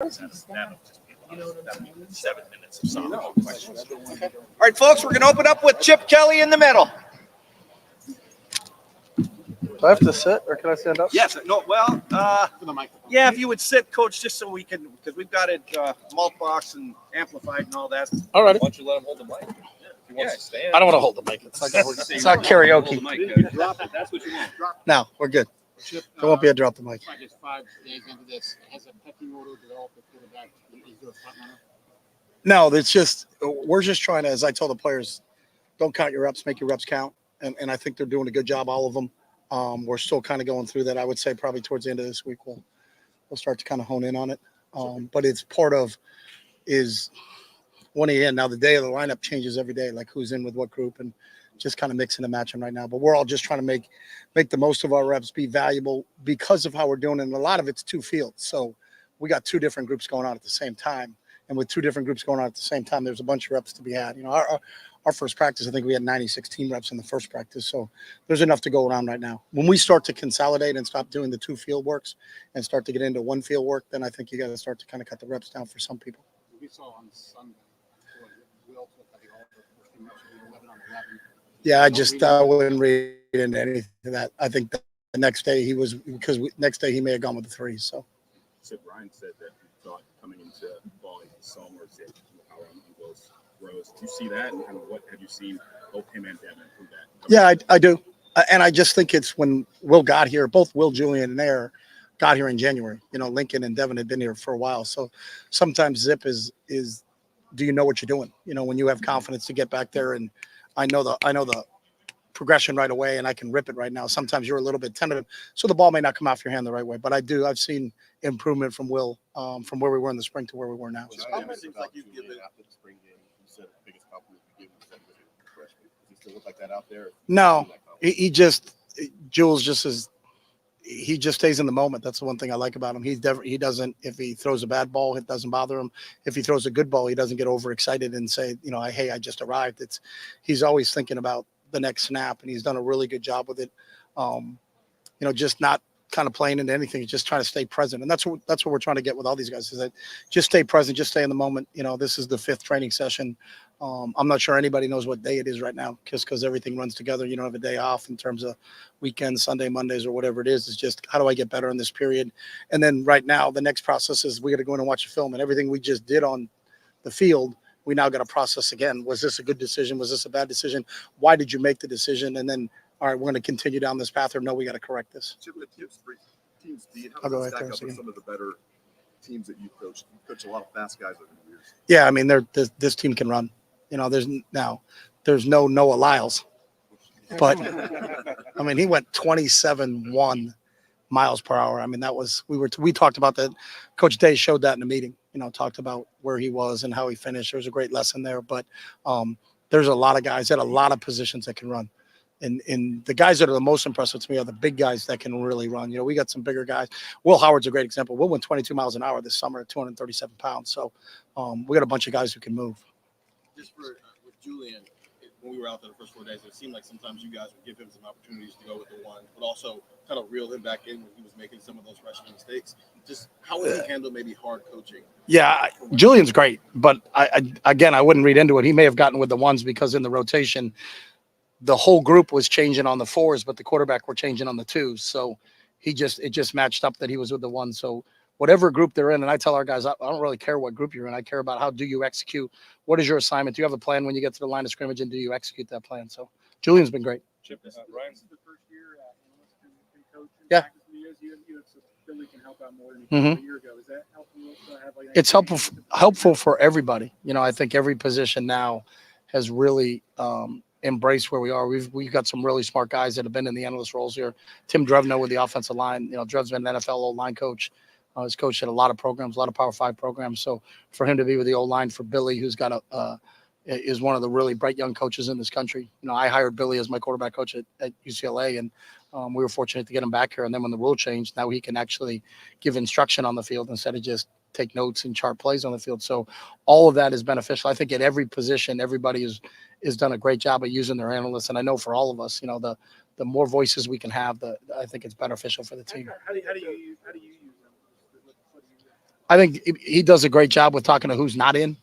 That'll just be 7 minutes of softball questions. Okay. All right, folks, we're going to open up with Chip Kelly in the middle. Do I have to sit or can I stand up? Yes. No. Well. Yeah. If you would sit, Coach, just so we can, because we've got it malt box and amplified and all that. All right. Why don't you let him hold the mic? If he wants to stand. I don't want to hold the mic. It's not karaoke. Drop it. That's what you want. No, we're good. There won't be a drop the mic. Just 5 days into this, has a pecking order developed with quarterback? Is there a front runner? No, it's just we're just trying to, as I told the players, don't count your reps, make your reps count. And I think they're doing a good job, all of them. We're still kind of going through that. I would say probably towards the end of this week we'll start to kind of hone in on it. But it's part of is one again. Now the day of the lineup changes every day, like who's in with what group, and just kind of mixing and matching right now. But we're all just trying to make the most of our reps, be valuable because of how we're doing it. And a lot of it's two fields. So we got 2 different groups going on at the same time. And with 2 different groups going on at the same time, there's a bunch of reps to be had. You know, our first practice, I think we had 96 team reps in the first practice. So there's enough to go around right now. When we start to consolidate and stop doing the 2 field works and start to get into 1 field work, then I think you got to start to kind of cut the reps down for some people. We saw on Sunday, Will took the first team reps, 11 on 11. Yeah, I wouldn't read into anything to that. I think the next day next day he may have gone with the 3. So. Brian said that he thought coming into ball he saw more zip power on those rows. Do you see that, and kind of what have you seen both him and Devin improve that? Yeah, I do, and I just think it's when Will got here. Both Will, Julian, and Air got here in January. You know, Lincoln and Devin had been here for a while, so sometimes zip is do you know what you're doing? You know, when you have confidence to get back there, and I know the progression right away, and I can rip it right now. Sometimes you're a little bit tentative, so the ball may not come off your hand the right way. But I've seen improvement from Will from where we were in the spring to where we were now. It seems like you've given after the spring game. You said the biggest compliment you gave him was the freshman. Does he still look like that out there? No, Jules he just stays in the moment. That's the one thing I like about him. He doesn't, if he throws a bad ball, it doesn't bother him. If he throws a good ball, he doesn't get overexcited and say, you know, hey, I just arrived. He's always thinking about the next snap, and he's done a really good job with it. You know, just not kind of playing into anything, just trying to stay present. And that's what we're trying to get with all these guys, is that just stay present, just stay in the moment. You know, this is the 5th training session. I'm not sure anybody knows what day it is right now, because everything runs together. You don't have a day off in terms of weekends, Sunday, Mondays, or whatever it is. It's just, how do I get better in this period? And then right now, the next process is we got to go in and watch a film, and everything we just did on the field, we now got to process again. Was this a good decision? Was this a bad decision? Why did you make the decision? And then, all right, we're going to continue down this path, or no, we got to correct this. Chip, the teams, I'll go right stack there, up so with some of the better teams that you coached? You coached a lot of fast guys over the years. Yeah, I mean, this team can run. You know, there's no Noah Lyles, but I mean, he went 27.1 miles per hour. I mean, we talked about that. Coach Day showed that in the meeting. You know, talked about where he was and how he finished. There was a great lesson there, but there's a lot of guys at a lot of positions that can run. And the guys that are the most impressive to me are the big guys that can really run. You know, we got some bigger guys. Will Howard's a great example. Will went 22 miles an hour this summer at 237 pounds. So we got a bunch of guys who can move. Just with Julian, when we were out there the first 4 days, it seemed like sometimes you guys would give him some opportunities to go with the 1, but also kind of reel him back in when he was making some of those freshman mistakes. Just how would he handle maybe hard coaching? Yeah, Julian's great, but I wouldn't read into it. He may have gotten with the 1s because in the rotation, the whole group was changing on the 4s, but the quarterback were changing on the 2s. So it just matched up that he was with the 1. So whatever group they're in, and I tell our guys, I don't really care what group you're in. I care about how do you execute. What is your assignment? Do you have a plan when you get to the line of scrimmage, and do you execute that plan? So Julian's been great. Chip, Ryan's the first year coaching. Yeah. Billy can help out more than a year ago. Is that helpful? It's helpful for everybody. You know, I think every position now has really embraced where we are. We've got some really smart guys that have been in the analyst roles here. Tim Drevno with the offensive line. You know, Drev's been an NFL O-line coach. He's coached at a lot of programs, a lot of Power 5 programs. So for him to be with the O-line, for Billy, who's got is one of the really bright young coaches in this country. You know, I hired Billy as my quarterback coach at UCLA, and we were fortunate to get him back here. And then when the rule changed, now he can actually give instruction on the field instead of just take notes and chart plays on the field. So all of that is beneficial. I think at every position, everybody has done a great job of using their analysts. And I know for all of us, you know, the more voices we can have, I think it's beneficial for the team. How do you use them? I think he does a great job with talking to who's not in.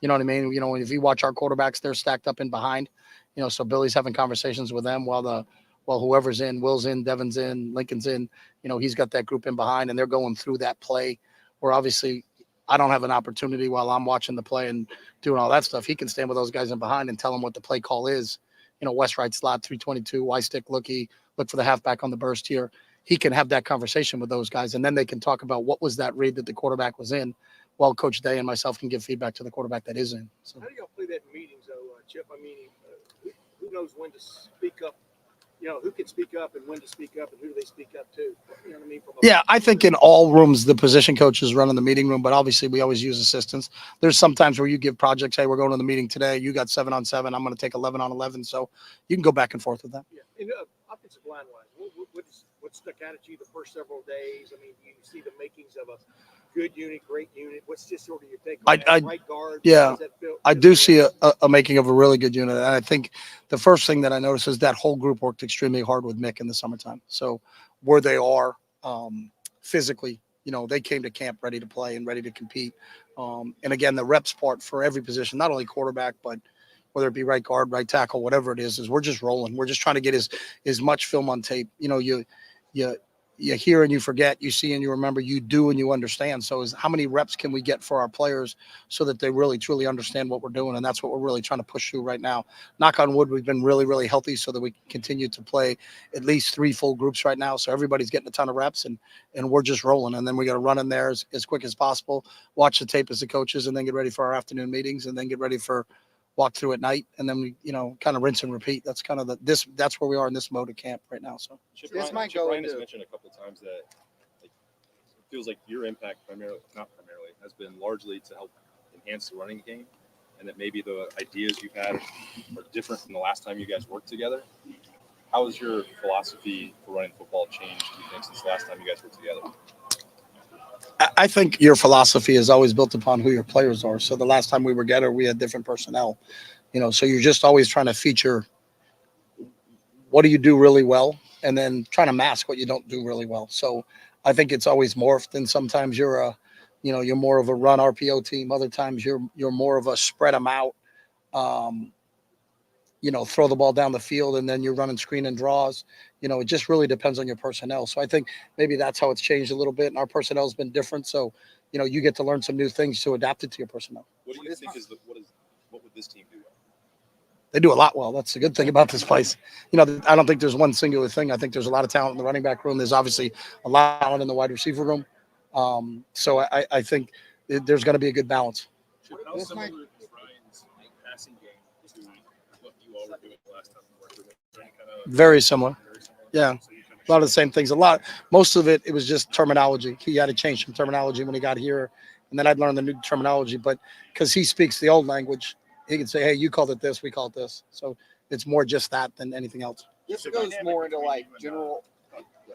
You know what I mean? You know, if you watch our quarterbacks, they're stacked up in behind. You know, so Billy's having conversations with them while whoever's in, Will's in, Devin's in, Lincoln's in. You know, he's got that group in behind, and they're going through that play. Where obviously, I don't have an opportunity while I'm watching the play and doing all that stuff. He can stand with those guys in behind and tell them what the play call is. You know, West right slot, 322, Y stick, look for the halfback on the burst here. He can have that conversation with those guys, and then they can talk about what was that read that the quarterback was in, while Coach Day and myself can give feedback to the quarterback that is in. So. How do y'all play that in meetings, though, Chip? I mean, who knows when to speak up? You know, who can speak up and when to speak up, and who do they speak up to? You know what I mean? Yeah, I think in all rooms, the position coaches run in the meeting room, but obviously we always use assistants. There's some times where you give projects, hey, we're going to the meeting today. You got 7-on-7. I'm going to take 11-on-11. So you can go back and forth with that. Yeah. And offensive line wise, what stuck out at you the first several days? I mean, you see the makings of a good unit, great unit. What's just sort of your take on that? Right guard? Yeah, I do see a making of a really good unit. And I think the first thing that I noticed is that whole group worked extremely hard with Mick in the summertime. So where they are physically, you know, they came to camp ready to play and ready to compete. And again, the reps part for every position, not only quarterback, but whether it be right guard, right tackle, whatever it is we're just rolling. We're just trying to get as much film on tape. You know, you hear and you forget, you see and you remember, you do and you understand. So is how many reps can we get for our players so that they really truly understand what we're doing? And that's what we're really trying to push through right now. Knock on wood, we've been really, really healthy so that we can continue to play at least 3 full groups right now. So everybody's getting a ton of reps and we're just rolling. And then we got to run in there as quick as possible, watch the tape as the coaches, and then get ready for our afternoon meetings, and then get ready for walk through at night, and then we, you know, kind of rinse and repeat. That's kind of that's where we are in this mode of camp right now. So Chip Ryan has mentioned a couple of times that it feels like your impact not primarily, has been largely to help enhance the running game, and that maybe the ideas you've had are different from the last time you guys worked together. How has your philosophy for running football changed, do you think, since the last time you guys worked together? I think your philosophy is always built upon who your players are. So the last time we were together, we had different personnel, you know, so you're just always trying to feature what do you do really well, and then trying to mask what you don't do really well. So I think it's always morphed, and sometimes you're more of a run RPO team. Other times you're more of a spread them out, you know, throw the ball down the field, and then you're running screen and draws. You know, it just really depends on your personnel. So I think maybe that's how it's changed a little bit, and our personnel has been different. So, you know, you get to learn some new things to adapt it to your personnel. What do you think what would this team do? They do a lot well. That's the good thing about this place. You know, I don't think there's one singular thing. I think there's a lot of talent in the running back room. There's obviously a lot of talent in the wide receiver room. So I think there's going to be a good balance. How similar is Ryan's passing game to what you all were doing last time you worked with him? Very similar. Yeah. A lot of the same things. Most of it was just terminology. He had to change some terminology when he got here, and then I'd learn the new terminology. But because he speaks the old language, he can say, hey, you called it this, we called it this. So it's more just that than anything else. This goes more into like general.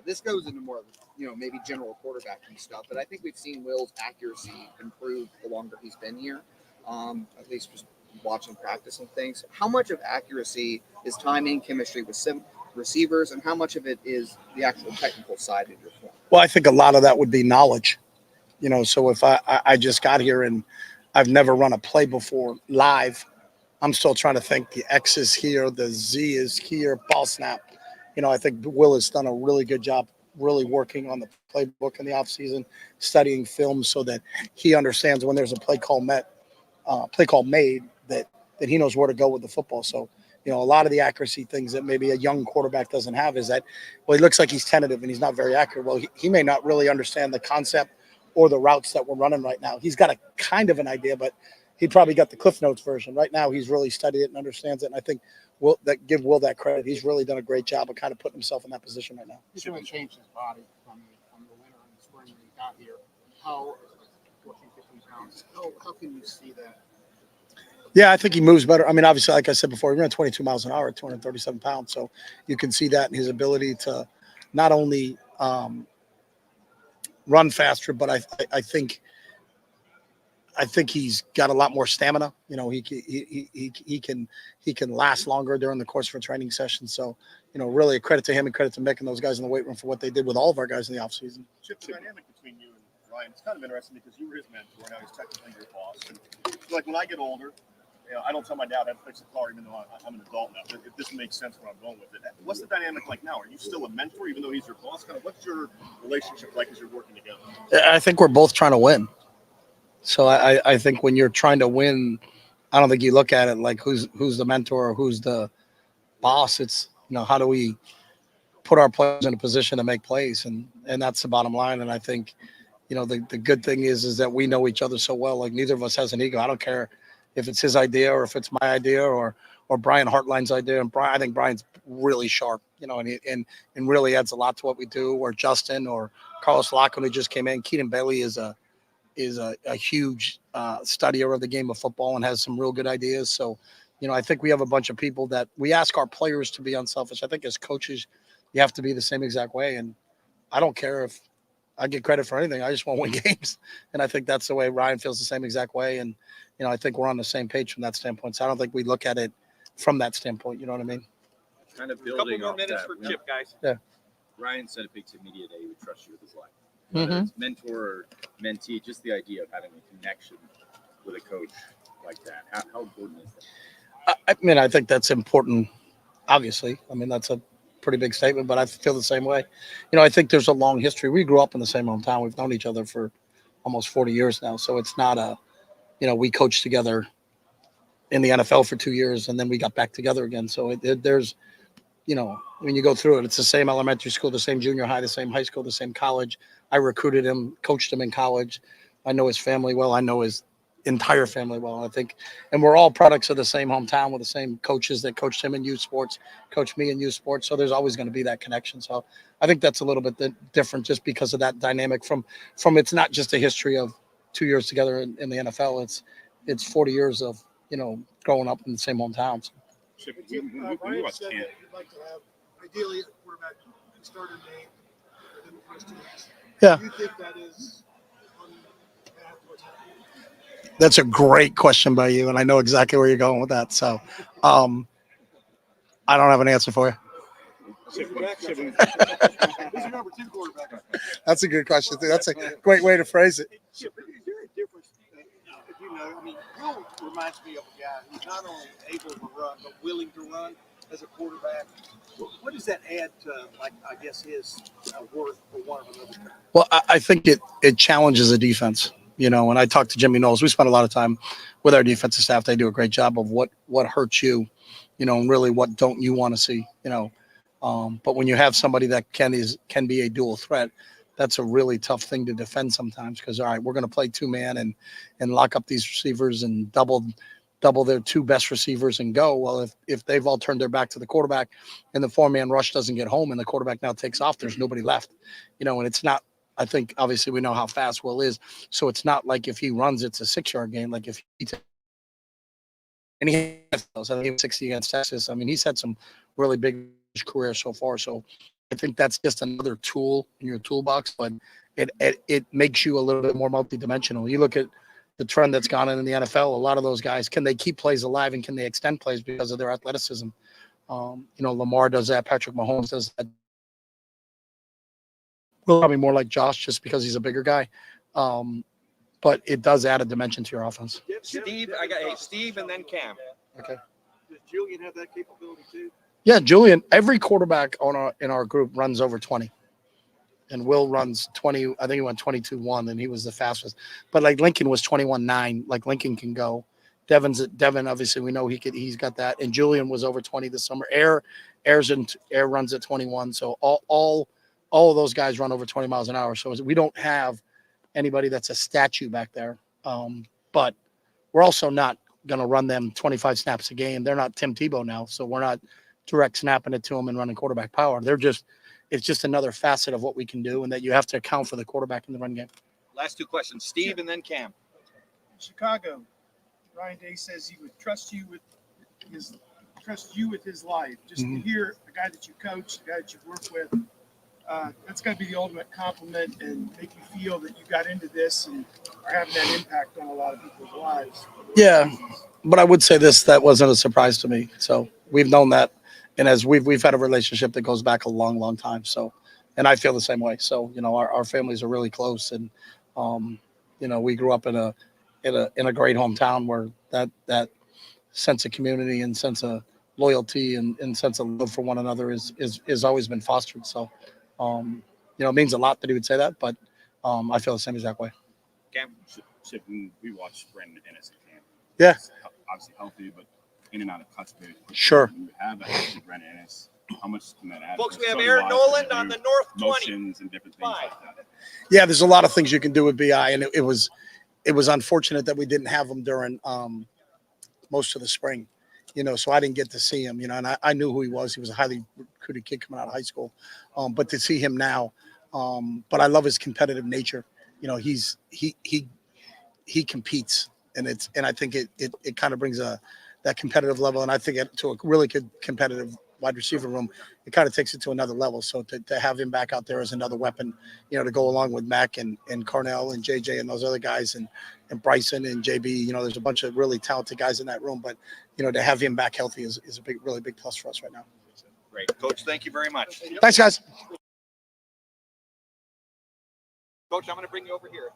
This goes into more, you know, maybe general quarterbacking stuff. But I think we've seen Will's accuracy improve the longer he's been here. At least just watching practice and things. How much of accuracy is timing, chemistry with some receivers, and how much of it is the actual technical side of your form? Well, I think a lot of that would be knowledge. You know, so if I just got here and I've never run a play before live, I'm still trying to think the X is here, the Z is here, ball snap. You know, I think Will has done a really good job really working on the playbook in the offseason, studying film so that he understands when there's a play call made that he knows where to go with the football. So, you know, a lot of the accuracy things that maybe a young quarterback doesn't have is that, well, he looks like he's tentative and he's not very accurate. Well, he may not really understand the concept or the routes that we're running right now. He's got a kind of an idea, but he probably got the Cliff Notes version. Right now, he's really studied it and understands it. And I think give Will that credit. He's really done a great job of kind of putting himself in that position right now. He's really changed his body from the winter and the spring when he got here. How 14, 15 pounds. How can you see that? Yeah, I think he moves better. I mean, obviously, like I said before, he ran 22 miles an hour at 237 pounds. So you can see that in his ability to not only run faster, but I think he's got a lot more stamina. You know, he can last longer during the course of a training session. So, you know, really a credit to him and credit to Mick and those guys in the weight room for what they did with all of our guys in the offseason. Chip, the dynamic between you and Ryan, it's kind of interesting because you were his mentor. Now he's technically your boss. And like when I get older, I don't tell my dad I have to fix a car, even though I'm an adult now. But this makes sense where I'm going with it. What's the dynamic like now? Are you still a mentor, even though he's your boss? Kind of what's your relationship like as you're working together? I think we're both trying to win. So I think when you're trying to win, I don't think you look at it like who's the mentor or who's the boss. It's, how do we put our players in a position to make plays? And that's the bottom line. And I think, the good thing is that we know each other so well. Like neither of us has an ego. I don't care if it's his idea or if it's my idea or Brian Hartline's idea. And I think Brian's really sharp, and really adds a lot to what we do. Or Justin or Carlos Lockwood, who just came in. Keaton Bailey is a huge studier of the game of football and has some real good ideas. So, I think we have a bunch of people that we ask our players to be unselfish. I think as coaches, you have to be the same exact way. And I don't care if I get credit for anything. I just want to win games. And I think that's the way Ryan feels the same exact way. And, I think we're on the same page from that standpoint. So I don't think we look at it from that standpoint. You know what I mean? Kind of A couple building more off minutes that. for Chip, guys. Yeah. Ryan said it makes it media day. He would trust you with his life. Whether it's mentor or mentee, just the idea of having a connection with a coach like that. How important is that? I think that's important, obviously. That's a pretty big statement, but I feel the same way. I think there's a long history. We grew up in the same hometown. We've known each other for almost 40 years now. So it's not we coached together in the NFL for 2 years and then we got back together again. So there's, when you go through it, it's the same elementary school, the same junior high, the same high school, the same college. I recruited him, coached him in college. I know his family well. I know his entire family well. I think, and we're all products of the same hometown with the same coaches that coached him in youth sports, coached me in youth sports. So there's always going to be that connection. So I think that's a little bit different just because of that dynamic from it's not just a history of 2 years together in the NFL. It's 40 years of, growing up in the same hometown. So. Chip, Ryan said that you'd like to have ideally a quarterback who started May within the first 2 weeks. Yeah. Do you think that is on the path towards happening? That's a great question by you, and I know exactly where you're going with that. So, I don't have an answer for you. Who's your number 2 quarterback? That's a good question. That's a great way to phrase it. Chip, is there a difference? Will reminds me of a guy who's not only able to run, but willing to run as a quarterback. What does that add to, his worth for one of another? Well, I think it challenges the defense. When I talk to Jimmy Knowles, we spend a lot of time with our defensive staff. They do a great job of what hurts you, and really what don't you want to see, But when you have somebody that can be a dual threat, that's a really tough thing to defend sometimes because, all right, we're going to play 2-man and lock up these receivers and double their 2 best receivers and go. Well, if they've all turned their back to the quarterback and the 4-man rush doesn't get home and the quarterback now takes off, there's nobody left, and it's not. I think obviously we know how fast Will is, so it's not like if he runs, it's a 6-yard game. Like if he and he has 60 against Texas. He's had some really big career so far. So I think that's just another tool in your toolbox, but it makes you a little bit more multidimensional. You look at the trend that's gone in the NFL. A lot of those guys, can they keep plays alive and can they extend plays because of their athleticism? Lamar does that. Patrick Mahomes does that. Will probably more like Josh just because he's a bigger guy. But it does add a dimension to your offense. Steve, Steve and then Cam. Okay. Does Julian have that capability too? Yeah, Julian, every quarterback in our group runs over 20. And Will runs 20. I think he went 22-1, and he was the fastest. But like Lincoln was 21-9. Like Lincoln can go. Devin, obviously, we know he's got that. And Julian was over 20 this summer. Air runs at 21. So all of those guys run over 20 miles an hour. So we don't have anybody that's a statue back there. But we're also not going to run them 25 snaps a game. They're not Tim Tebow now. So we're not direct snapping it to them and running quarterback power. It's just another facet of what we can do, and that you have to account for the quarterback in the run game. Last 2 questions. Steve and then Cam. Chicago, Ryan Day says he would trust you with his life. Just to hear a guy that you coach, a guy that you work with, that's got to be the ultimate compliment and make you feel that you got into this and are having that impact on a lot of people's lives. Yeah, but I would say that wasn't a surprise to me. So we've known that. And as we've had a relationship that goes back a long, long time. So, and I feel the same way. So, our families are really close, and We grew up in a great hometown where that sense of community and sense of loyalty and sense of love for one another is always been fostered. So, it means a lot that he would say that, but I feel the same exact way. Cam? Chip, we watched Brandon Ennis at camp. Yeah. He's obviously healthy, but in and out of cuts very quickly. Sure. When you have a healthy Brandon Ennis, how much can that add? Folks, we for have starting Air wise Noland to on do the north 20. motions and different things like that. Yeah, there's a lot of things you can do with BI, and it was unfortunate that we didn't have him during most of the spring, so I didn't get to see him, and I knew who he was. He was a highly recruited kid coming out of high school, but to see him now, but I love his competitive nature. He competes, and I think it kind of brings that competitive level, and I think to a really good competitive wide receiver room, it kind of takes it to another level. So to have him back out there as another weapon, to go along with Mac and Carnell and JJ and those other guys and Bryson and JB, there's a bunch of really talented guys in that room, but to have him back healthy is a really big plus for us right now. Great. Coach, thank you very much. Thanks, guys. Coach, I'm going to bring you over here.